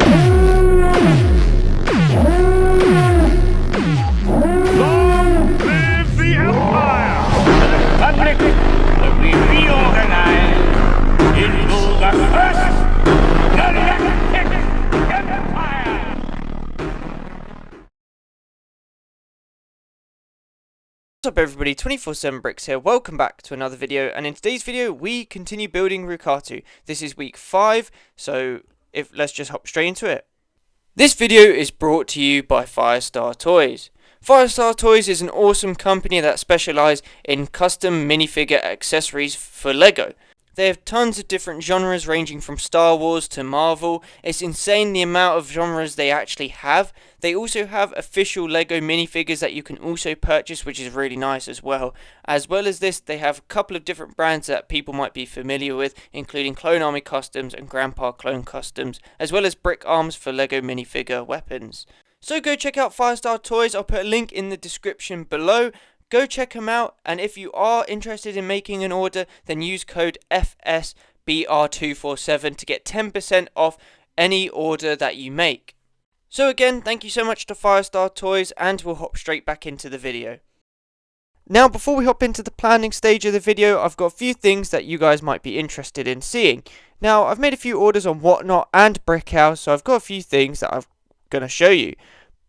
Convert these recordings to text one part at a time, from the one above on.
Long live the Empire! The Republic will be reorganized into the first galactic empire! What's up everybody, 24/7 Bricks here, welcome back to another video, and in today's video we continue building RueCatto. This is week 5, so let's just hop straight into it. This video is brought to you by Firestar Toys. Firestar Toys is an awesome company that specialises in custom minifigure accessories for LEGO. They have tons of different genres ranging from Star Wars to Marvel. It's insane the amount of genres they actually have. They also have official LEGO minifigures that you can also purchase, which is really nice as well. As well as this, they have a couple of different brands that people might be familiar with, including Clone Army Customs and Grandpa Clone Customs, as well as brick arms for LEGO minifigure weapons. So go check out Firestar Toys. I'll put a link in the description below. Go check them out, and if you are interested in making an order, then use code FSBR247 to get 10% off any order that you make. So again, thank you so much to Firestar Toys, and we'll hop straight back into the video. Now, before we hop into the planning stage of the video, I've got a few things that you guys might be interested in seeing. Now, I've made a few orders on Whatnot and Brickhouse, so I've got a few things that I'm going to show you.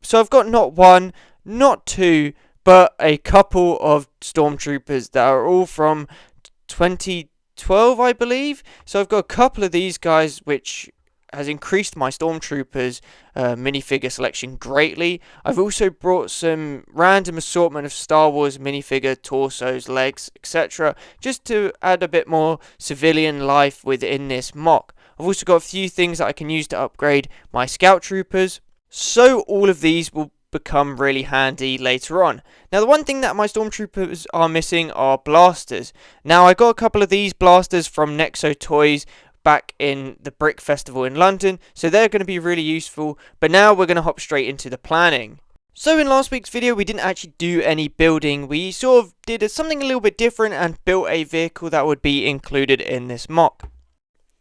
So I've got not one, not two, but a couple of stormtroopers that are all from 2012, I believe. So I've got a couple of these guys, which has increased my stormtroopers minifigure selection greatly. I've also brought some random assortment of Star Wars minifigure torsos, legs, etc., just to add a bit more civilian life within this mock. I've also got a few things that I can use to upgrade my scout troopers. So all of these will become really handy later on. Now, the one thing that my stormtroopers are missing are blasters. Now, I got a couple of these blasters from Nexo Toys back in the Brick Festival in London, so they're going to be really useful. But now we're going to hop straight into the planning. So in last week's video, we didn't actually do any building. We sort of did something a little bit different and built a vehicle that would be included in this mock.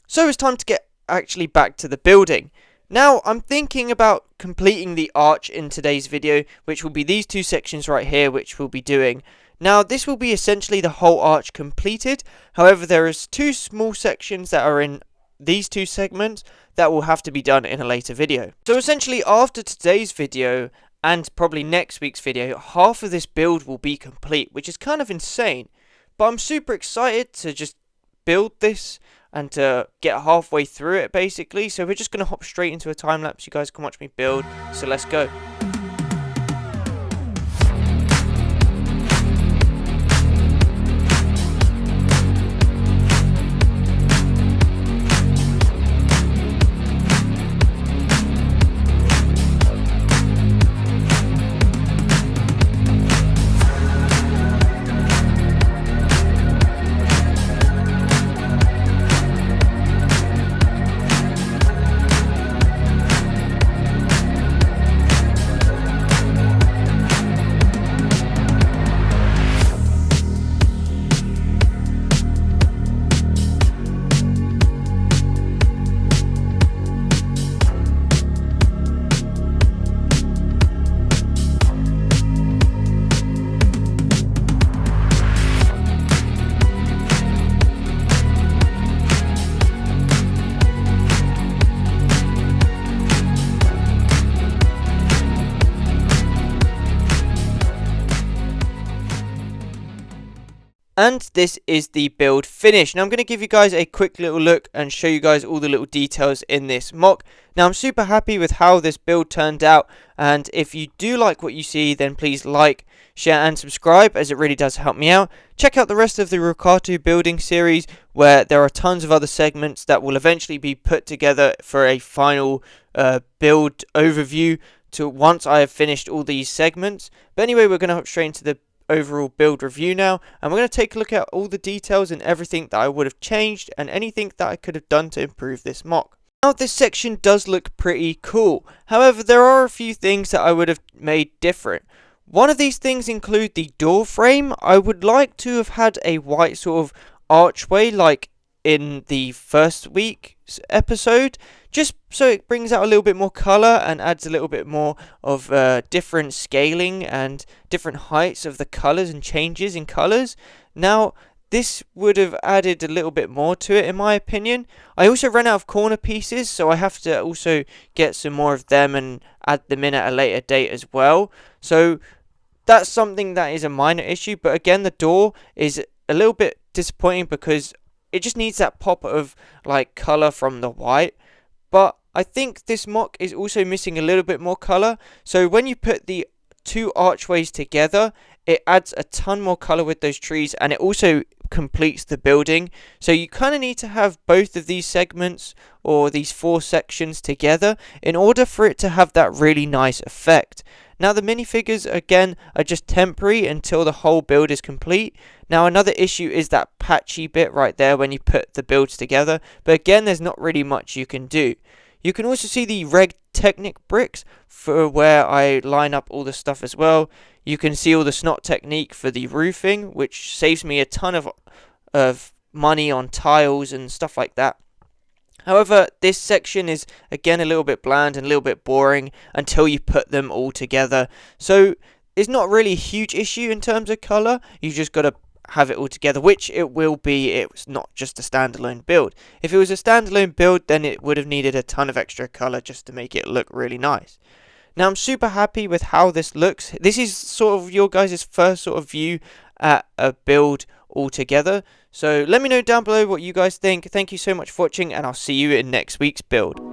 So it's time to get actually back to the building. Now, I'm thinking about completing the arch in today's video, which will be these two sections right here, which we'll be doing. Now, this will be essentially the whole arch completed. However, there is two small sections that are in these two segments that will have to be done in a later video. So essentially, after today's video and probably next week's video, half of this build will be complete, which is kind of insane. But I'm super excited to just build this and to get halfway through it, basically. So we're just going to hop straight into a time lapse. You guys can watch me build, so let's go. And this is the build finish. Now I'm going to give you guys a quick little look and show you guys all the little details in this mock. Now I'm super happy with how this build turned out, and if you do like what you see, then please like, share and subscribe, as it really does help me out. Check out the rest of the RueCatto building series, where there are tons of other segments that will eventually be put together for a final build overview to once I have finished all these segments. But anyway, we're going to hop straight into the overall build review now, and we're going to take a look at all the details and everything that I would have changed and anything that I could have done to improve this mock. Now this section does look pretty cool, however there are a few things that I would have made different. One of these things include the door frame. I would like to have had a white sort of archway like in the first week's episode, just so it brings out a little bit more color and adds a little bit more of different scaling and different heights of the colors and changes in colors. Now, this would have added a little bit more to it in my opinion. I also ran out of corner pieces, so I have to also get some more of them and add them in at a later date as well. So that's something that is a minor issue, but again, the door is a little bit disappointing because it just needs that pop of like color from the white. But I think this MOC is also missing a little bit more color. So when you put the two archways together, it adds a ton more color with those trees, and it also completes the building. So you kind of need to have both of these segments or these 4 sections together in order for it to have that really nice effect. Now the minifigures again are just temporary until the whole build is complete. Now another issue is that patchy bit right there when you put the builds together, but again there's not really much you can do. You can also see the Reg Technic bricks for where I line up all the stuff as well. You can see all the Snot Technique for the roofing, which saves me a ton of money on tiles and stuff like that. However, this section is again a little bit bland and a little bit boring until you put them all together. So it's not really a huge issue in terms of color. You just got to have it all together, which it will be. It's not just a standalone build. If it was a standalone build, then it would have needed a ton of extra color just to make it look really nice. Now I'm super happy with how this looks. This is sort of your guys' first sort of view at a build altogether. So let me know down below what you guys think. Thank you so much for watching, and I'll see you in next week's build.